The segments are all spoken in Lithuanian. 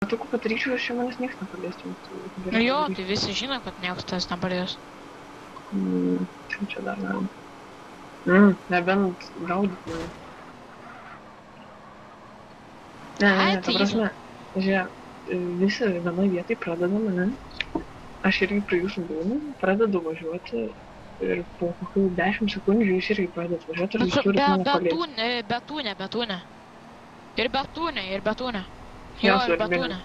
Tokių padaryčiau, aš čia manęs nieks nepaliestų. Nu jo, tai visi žino, kad nieks tas nepalies. Tai čia dar galim. Nebent gaudyt mane. Ne, ta prasme, žiūrėk, visi vienoj vietai pradeda mane. Aš irgi prie jūsų būnu, pradedu važiuoti ir po kokių 10 sekundžių jūs irgi pradedat važiuoti ir jūs turit mane paliesti. Betūne. Ir betūne. Jo, ir betūne.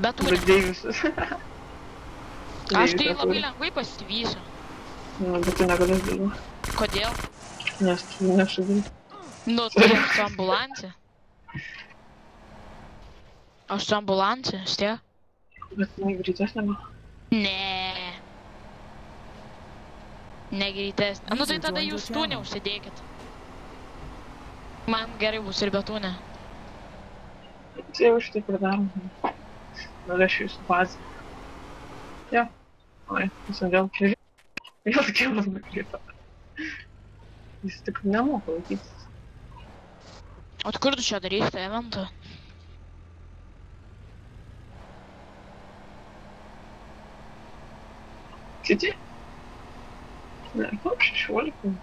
Bedėjai visus. Aš tai labai lengvai pasivysiu. Bet tu negalės dėliu. Kodėl? Nes tu nesudėliu. Nu, tai aš su ambulansė. Aš su ambulansė, stie. Bet negreitesnė buvo. Ne. Negreitesnė. Nu tai tada jūs tūne užsidėkit. Man gerai bus ir betūne. Tai jau šitaip ir darom. Nuvešiu jūsų bazę. Jo. Oi, visą vėl keli. Vėl kėlas nukrito. Jis tik nemoka laikytis. O kur tu čia darysi tą eventą? Kiti? Ne, 16.